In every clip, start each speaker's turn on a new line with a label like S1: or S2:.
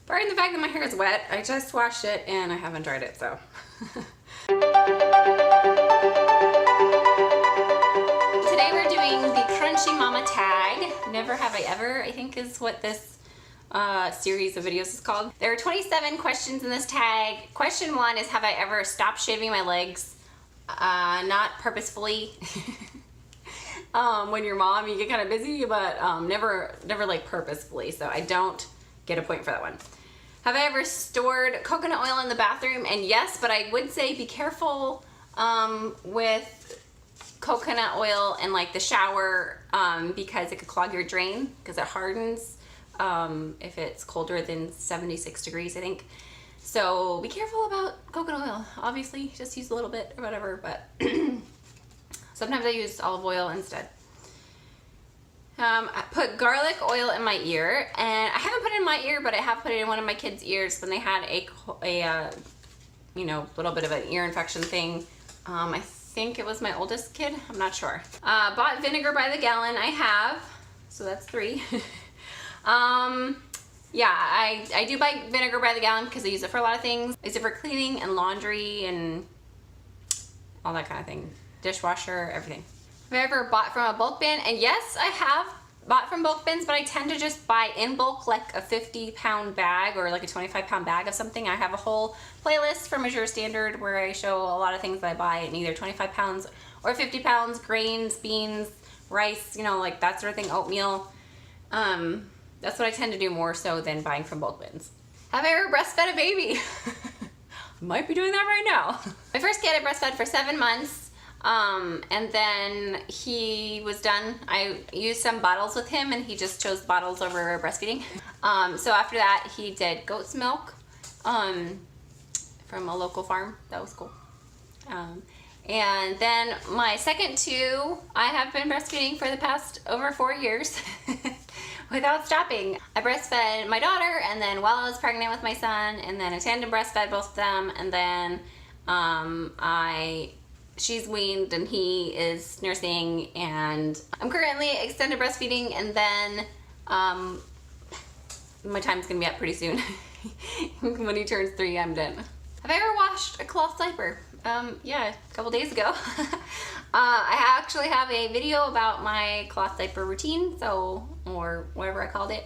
S1: Barring the fact that my hair is wet, I just washed it and I haven't dried it, so. Today we're doing the Crunchy Mama Tag. Never Have I Ever, I think is what this series of videos is called. There are 27 questions in this tag. Question 1 is, have I ever stopped shaving my legs? Not purposefully. When you're mom, you get kind of busy, but never like purposefully, so I don't get a point for that one. Have I ever stored coconut oil in the bathroom? And yes, but I would say be careful with coconut oil in like the shower because it could clog your drain because it hardens if it's colder than 76 degrees, I think. So be careful about coconut oil. Obviously, just use a little bit or whatever, but sometimes I use olive oil instead. I put garlic oil in my ear, and I haven't put it in my ear, but I have put it in one of my kids' ears when they had a little bit of an ear infection thing. I think it was my oldest kid. I'm not sure. Bought vinegar by the gallon. I have, so that's 3. Yeah, I do buy vinegar by the gallon because I use it for a lot of things. I use it for cleaning and laundry and all that kind of thing. Dishwasher, everything. Have I ever bought from a bulk bin? And yes, I have bought from bulk bins, but I tend to just buy in bulk, like a 50-pound bag or like a 25-pound bag of something. I have a whole playlist for Measure Standard where I show a lot of things that I buy in either 25 pounds or 50 pounds, grains, beans, rice, like that sort of thing, oatmeal. That's what I tend to do more so than buying from bulk bins. Have I ever breastfed a baby? Might be doing that right now. My first kid I breastfed for 7 months. And then he was done. I used some bottles with him and he just chose bottles over breastfeeding. So after that he did goat's milk from a local farm. That was cool. And then my second 2, I have been breastfeeding for the past over 4 years without stopping. I breastfed my daughter, and then while I was pregnant with my son, and then I tandem breastfed both of them, and then she's weaned and he is nursing, and I'm currently extended breastfeeding, and then my time's gonna be up pretty soon. When he turns 3, I'm done. Have I ever washed a cloth diaper? Yeah, a couple days ago. I actually have a video about my cloth diaper routine, or whatever I called it.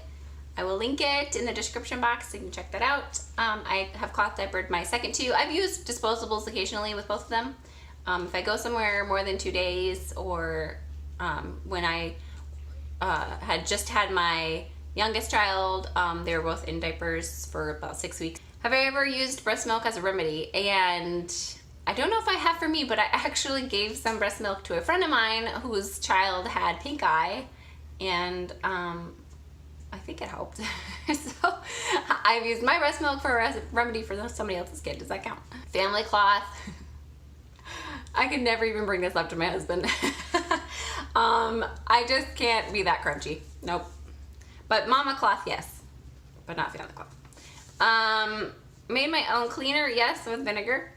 S1: I will link it in the description box so you can check that out. I have cloth diapered my second 2. I've used disposables occasionally with both of them. If I go somewhere more than 2 days, or when I had just had my youngest child, they were both in diapers for about 6 weeks. Have I ever used breast milk as a remedy? And I don't know if I have for me, but I actually gave some breast milk to a friend of mine whose child had pink eye, and I think it helped. So I've used my breast milk for a remedy for somebody else's kid. Does that count? Family cloth. I could never even bring this up to my husband. I just can't be that crunchy. Nope. But mama cloth, yes. But not family cloth. Made my own cleaner, yes, with vinegar.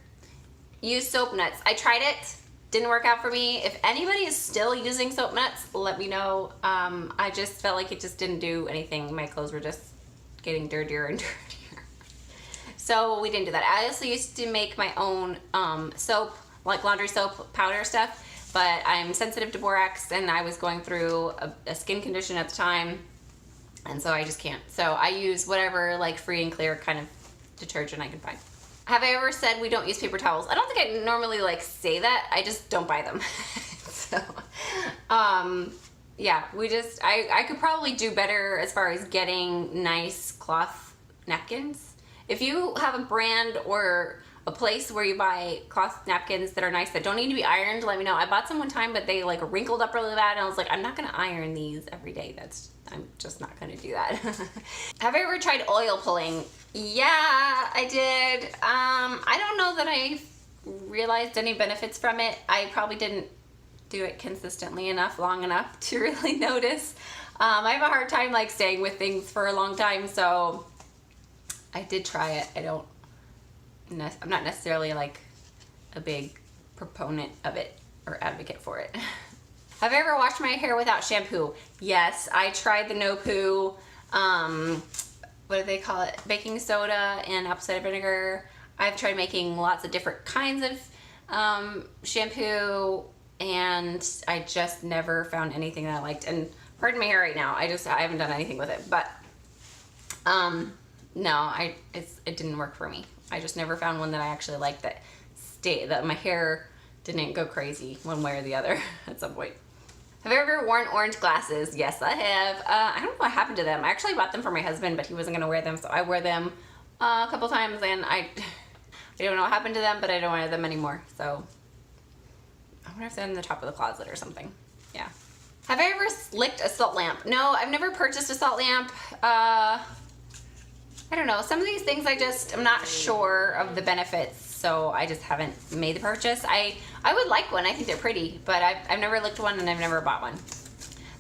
S1: Used soap nuts. I tried it. Didn't work out for me. If anybody is still using soap nuts, let me know. I just felt like it just didn't do anything. My clothes were just getting dirtier and dirtier. So we didn't do that. I also used to make my own soap, like laundry soap powder stuff, but I'm sensitive to borax and I was going through a skin condition at the time, and so I just can't. So I use whatever like free and clear kind of detergent I can find. Have I ever said we don't use paper towels? I don't think I normally like say that. I just don't buy them. So yeah, I could probably do better as far as getting nice cloth napkins. If you have a brand or a place where you buy cloth napkins that are nice, that don't need to be ironed, let me know. I bought some one time, but they like wrinkled up really bad, and I was like, I'm not gonna iron these every day. I'm just not gonna do that. Have I ever tried oil pulling? Yeah, I did. I don't know that I realized any benefits from it. I probably didn't do it consistently enough, long enough to really notice. I have a hard time like staying with things for a long time, so I did try it. I'm not necessarily like a big proponent of it or advocate for it. Have I ever washed my hair without shampoo? Yes, I tried the no poo what do they call it? Baking soda and apple cider vinegar. I've tried making lots of different kinds of shampoo, and I just never found anything that I liked. And pardon my hair right now. I haven't done anything with it, but no, it didn't work for me. I just never found one that I actually liked that my hair didn't go crazy one way or the other at some point. Have I ever worn orange glasses? Yes, I have. I don't know what happened to them. I actually bought them for my husband, but he wasn't gonna wear them, so I wore them a couple times, and I don't know what happened to them, but I don't wear them anymore. So I wonder if they're in the top of the closet or something. Yeah. Have I ever licked a salt lamp? No, I've never purchased a salt lamp. I don't know. Some of these things I'm not sure of the benefits, so I just haven't made the purchase. I would like one. I think they're pretty, but I've never licked one and I've never bought one.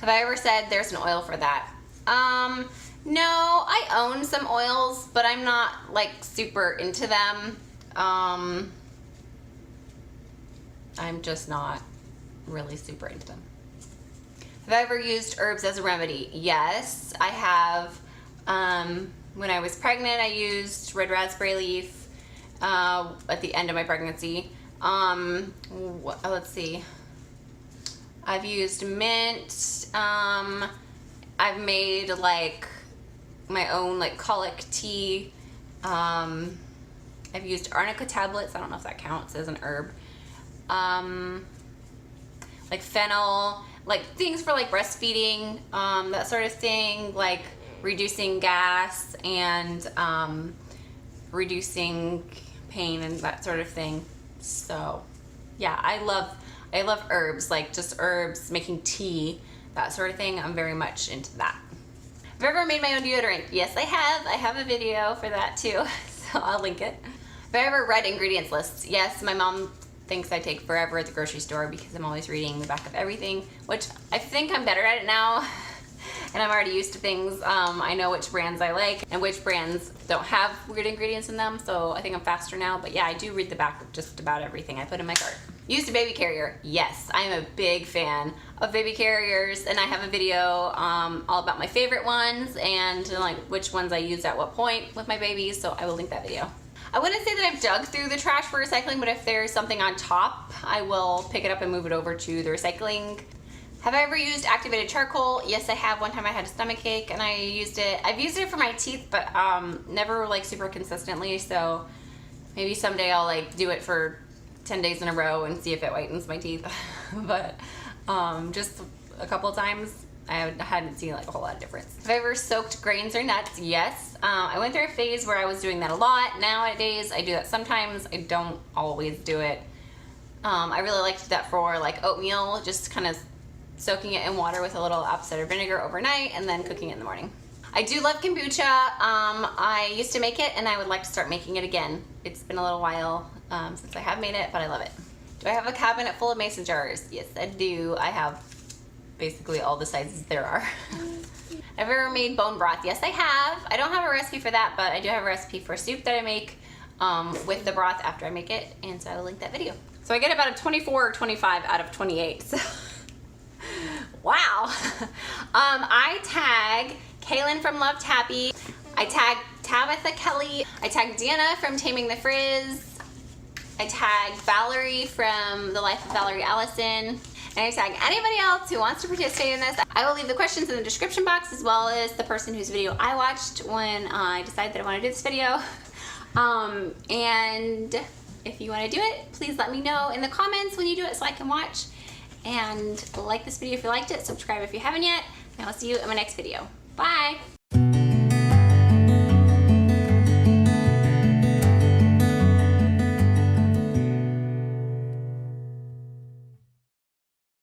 S1: Have I ever said there's an oil for that? No, I own some oils, but I'm not like super into them. I'm just not really super into them. Have I ever used herbs as a remedy? Yes, I have. When I was pregnant, I used red raspberry leaf at the end of my pregnancy. Let's see. I've used mint. I've made like my own like colic tea. I've used arnica tablets. I don't know if that counts as an herb. Like fennel, like things for like breastfeeding, that sort of thing, like reducing gas and reducing pain and that sort of thing. So yeah, I love herbs, like just herbs, making tea, that sort of thing. I'm very much into that. Have I ever made my own deodorant? Yes, I have. I have a video for that too, so I'll link it. Have I ever read ingredients lists? Yes, my mom thinks I take forever at the grocery store because I'm always reading the back of everything, which I think I'm better at it now. And I'm already used to things. I know which brands I like and which brands don't have weird ingredients in them, so I think I'm faster now. But yeah, I do read the back of just about everything I put in my cart. Used a baby carrier? Yes, I am a big fan of baby carriers, and I have a video all about my favorite ones and like which ones I use at what point with my babies, so I will link that video. I wouldn't say that I've dug through the trash for recycling, but if there's something on top, I will pick it up and move it over to the recycling. Have I ever used activated charcoal? Yes, I have. One time I had a stomach ache and I used it. I've used it for my teeth, but never like super consistently, so maybe someday I'll like do it for 10 days in a row and see if it whitens my teeth. But just a couple of times, I hadn't seen like a whole lot of difference. Have I ever soaked grains or nuts? Yes. I went through a phase where I was doing that a lot. Nowadays, I do that sometimes. I don't always do it. I really like to do that for like oatmeal, just kind of soaking it in water with a little apple cider vinegar overnight and then cooking it in the morning. I do love kombucha. I used to make it and I would like to start making it again. It's been a little while since I have made it, but I love it. Do I have a cabinet full of mason jars? Yes, I do. I have basically all the sizes there are. Have I ever made bone broth? Yes, I have. I don't have a recipe for that, but I do have a recipe for soup that I make with the broth after I make it, and so I will link that video. So I get about a 24 or 25 out of 28. So wow. I tag Kaylin from Love Tappy. I tag Tabitha Kelly. I tag Deanna from Taming the Frizz. I tag Valerie from The Life of Valerie Allison. And I tag anybody else who wants to participate in this. I will leave the questions in the description box, as well as the person whose video I watched when I decided that I want to do this video. And if you want to do it, please let me know in the comments when you do it so I can watch. And like this video if you liked it, subscribe if you haven't yet, and I'll see you in my next video. Bye!